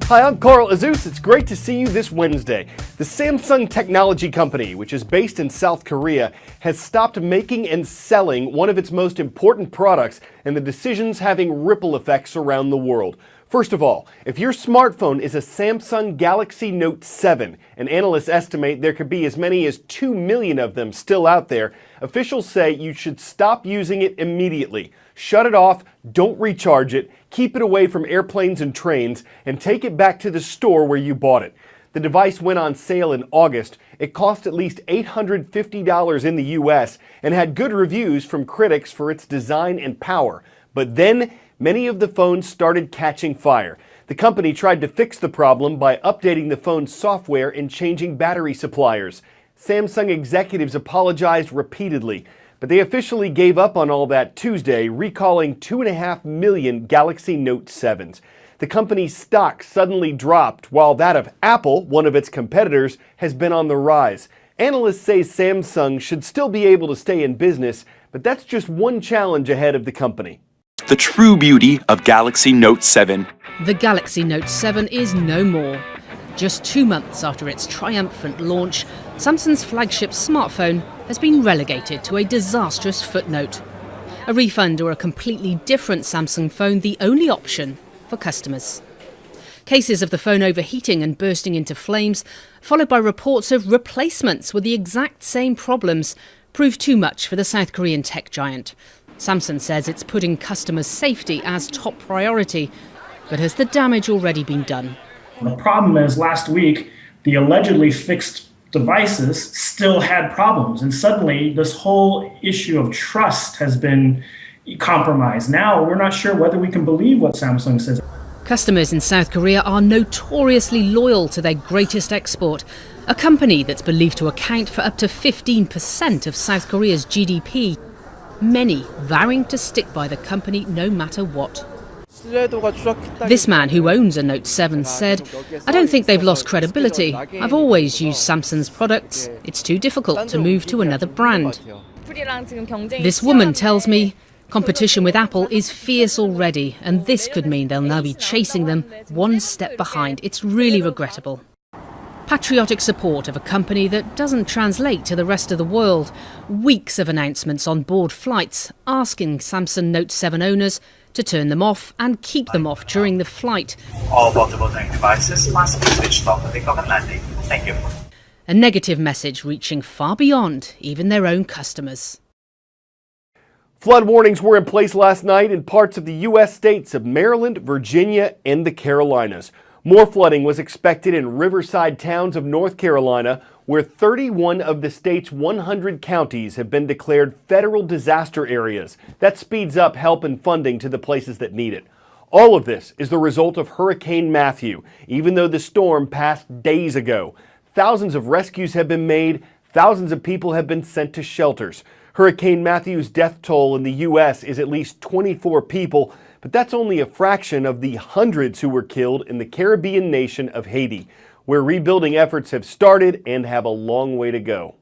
Hi, I'm Carl Azus. It's great to see you this Wednesday. The Samsung Technology Company, which is based in South Korea, has stopped making and selling one of its most important products, and the decision's having ripple effects around the world. First of all, if your smartphone is a Samsung Galaxy Note 7, and analysts estimate there could be as many as 2 million of them still out there, officials say you should stop using it immediately. Shut it off, don't recharge it, keep it away from airplanes and trains, and take it back to the store where you bought it. The device went on sale in August. It cost at least $850 in the US and had good reviews from critics for its design and power. But then, many of the phones started catching fire. The company tried to fix the problem by updating the phone's software and changing battery suppliers. Samsung executives apologized repeatedly, but they officially gave up on all that Tuesday, recalling 2.5 million Galaxy Note 7s. The company's stock suddenly dropped, while that of Apple, one of its competitors, has been on the rise. Analysts say Samsung should still be able to stay in business, but that's just one challenge ahead of the company. The true beauty of Galaxy Note 7. The Galaxy Note 7 is no more. Just 2 months after its triumphant launch, Samsung's flagship smartphone has been relegated to a disastrous footnote. A refund or a completely different Samsung phone the only option for customers. Cases of the phone overheating and bursting into flames, followed by reports of replacements with the exact same problems, proved too much for the South Korean tech giant. Samsung says it's putting customers' safety as top priority, but has the damage already been done? The problem is last week, the allegedly fixed devices still had problems, and suddenly this whole issue of trust has been compromised. Now we're not sure whether we can believe what Samsung says. Customers in South Korea are notoriously loyal to their greatest export, a company that's believed to account for up to 15% of South Korea's GDP. Many vowing to stick by the company no matter what. This man who owns a Note 7 said, "I don't think they've lost credibility. I've always used Samsung's products. It's too difficult to move to another brand." This woman tells me competition with Apple is fierce already, and this could mean they'll now be chasing them one step behind. It's really regrettable. Patriotic support of a company that doesn't translate to the rest of the world. Weeks of announcements on board flights asking Samsung Note 7 owners to turn them off and keep them off during the flight. All portable devices must be switched off at the common landing. Thank you. A negative message reaching far beyond even their own customers. Flood warnings were in place last night in parts of the U.S. states of Maryland, Virginia, and the Carolinas. More flooding was expected in riverside towns of North Carolina, where 31 of the state's 100 counties have been declared federal disaster areas. That speeds up help and funding to the places that need it. All of this is the result of Hurricane Matthew, even though the storm passed days ago. Thousands of rescues have been made, thousands of people have been sent to shelters. Hurricane Matthew's death toll in the U.S. is at least 24 people, but that's only a fraction of the hundreds who were killed in the Caribbean nation of Haiti, where rebuilding efforts have started and have a long way to go.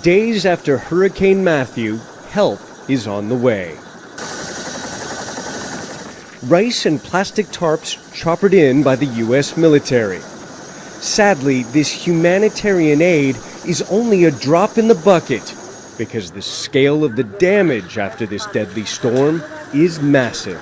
Days after Hurricane Matthew, help is on the way. Rice and plastic tarps choppered in by the U.S. military. Sadly, this humanitarian aid is only a drop in the bucket because the scale of the damage after this deadly storm is massive.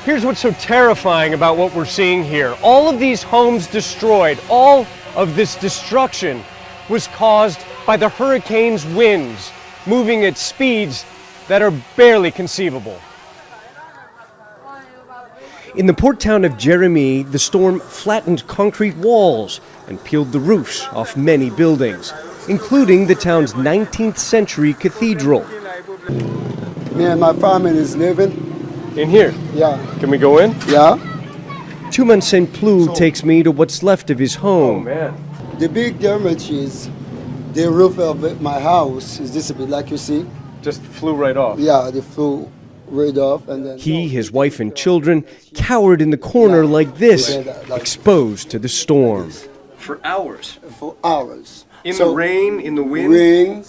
Here's what's so terrifying about what we're seeing here. All of these homes destroyed, all of this destruction was caused by the hurricane's winds, moving at speeds that are barely conceivable. In the port town of Jeremy, the storm flattened concrete walls and peeled the roofs off many buildings, including the town's 19th century cathedral. Me and my family is living in here. Yeah. Can we go in? Yeah. Tuman St. Plou takes me to what's left of his home. Oh, man. The big damage is the roof of my house is this a bit, like you see. Just flew right off. Yeah, they flew right off, and then he, his wife and children cowered in the corner like this, exposed to the storm. For hours. For hours. In the rain, in the wind. Rain.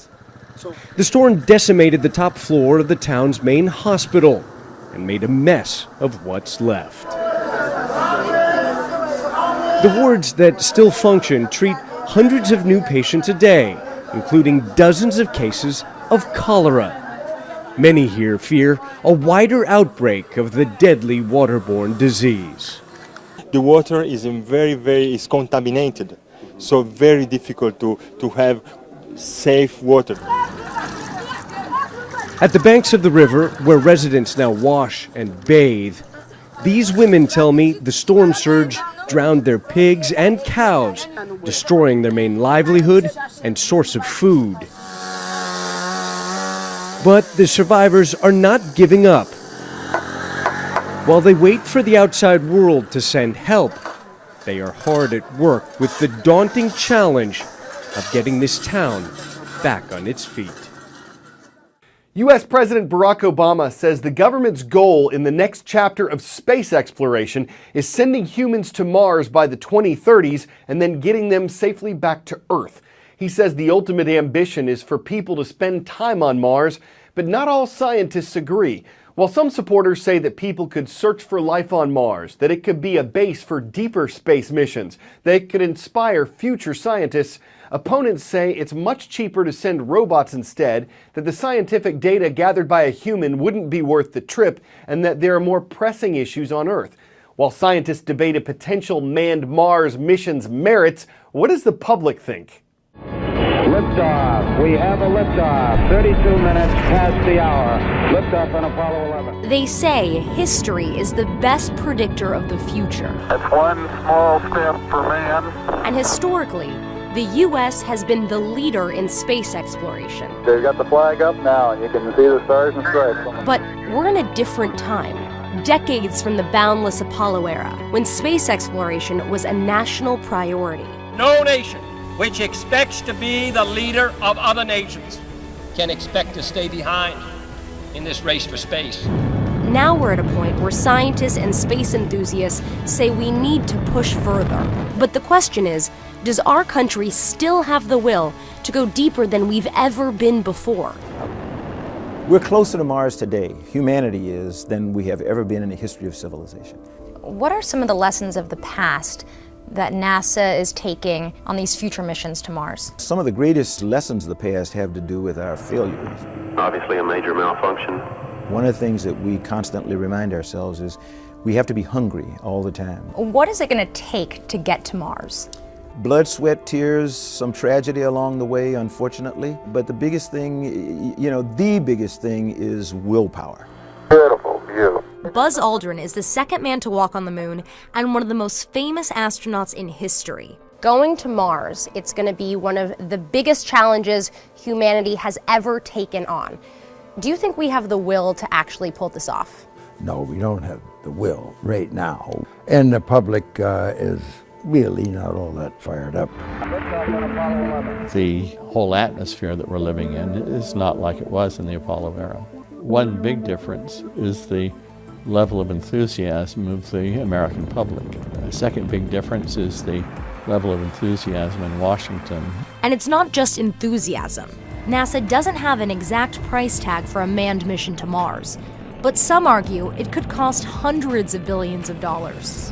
The storm decimated the top floor of the town's main hospital, and made a mess of what's left. The wards that still function treat hundreds of new patients a day, including dozens of cases of cholera. Many here fear a wider outbreak of the deadly waterborne disease. The water is is contaminated, so very difficult to have safe water. At the banks of the river, where residents now wash and bathe, these women tell me the storm surge drowned their pigs and cows, destroying their main livelihood and source of food. But the survivors are not giving up. While they wait for the outside world to send help, they are hard at work with the daunting challenge of getting this town back on its feet. U.S. President Barack Obama says the government's goal in the next chapter of space exploration is sending humans to Mars by the 2030s and then getting them safely back to Earth. He says the ultimate ambition is for people to spend time on Mars, but not all scientists agree. While some supporters say that people could search for life on Mars, that it could be a base for deeper space missions, that it could inspire future scientists, opponents say it's much cheaper to send robots instead, that the scientific data gathered by a human wouldn't be worth the trip, and that there are more pressing issues on Earth. While scientists debate a potential manned Mars mission's merits, what does the public think? Liftoff. We have a liftoff. 32 minutes past the hour. Liftoff on Apollo 11. They say history is the best predictor of the future. That's one small step for man. And historically, the U.S. has been the leader in space exploration. They've got the flag up now, and you can see the stars and stripes. But we're in a different time. Decades from the boundless Apollo era, when space exploration was a national priority. No nation which expects to be the leader of other nations can expect to stay behind in this race for space. Now we're at a point where scientists and space enthusiasts say we need to push further. But the question is, does our country still have the will to go deeper than we've ever been before? We're closer to Mars today, humanity is, than we have ever been in the history of civilization. What are some of the lessons of the past that NASA is taking on these future missions to Mars? Some of the greatest lessons of the past have to do with our failures. Obviously a major malfunction. One of the things that we constantly remind ourselves is we have to be hungry all the time. What is it going to take to get to Mars? Blood, sweat, tears, some tragedy along the way, unfortunately. But the biggest thing, the biggest thing is willpower. Beautiful view. Buzz Aldrin is the second man to walk on the moon and one of the most famous astronauts in history. Going to Mars, it's going to be one of the biggest challenges humanity has ever taken on. Do you think we have the will to actually pull this off? No, we don't have the will right now. And the public is really not all that fired up. The whole atmosphere that we're living in is not like it was in the Apollo era. One big difference is the level of enthusiasm of the American public. The second big difference is the level of enthusiasm in Washington. And it's not just enthusiasm. NASA doesn't have an exact price tag for a manned mission to Mars, but some argue it could cost hundreds of billions of dollars.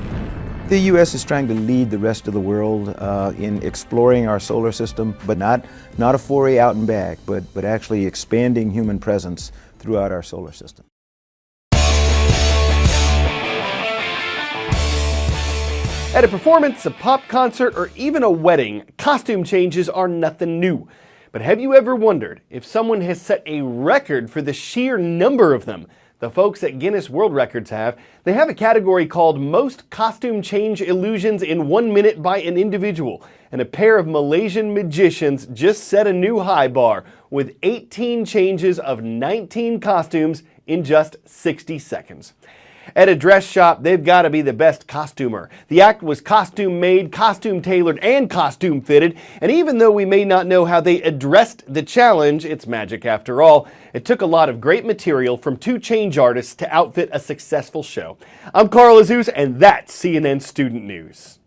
The U.S. is trying to lead the rest of the world in exploring our solar system, but not a foray out and back, but actually expanding human presence throughout our solar system. At a performance, a pop concert, or even a wedding, costume changes are nothing new. But have you ever wondered if someone has set a record for the sheer number of them? The folks at Guinness World Records have. They have a category called Most Costume Change Illusions in 1 Minute by an Individual. And a pair of Malaysian magicians just set a new high bar with 18 changes of 19 costumes in just 60 seconds. At a dress shop, they've got to be the best costumer. The act was costume made, costume tailored, and costume fitted. And even though we may not know how they addressed the challenge, it's magic after all. It took a lot of great material from two change artists to outfit a successful show. I'm Carl Azuz, and that's CNN Student News.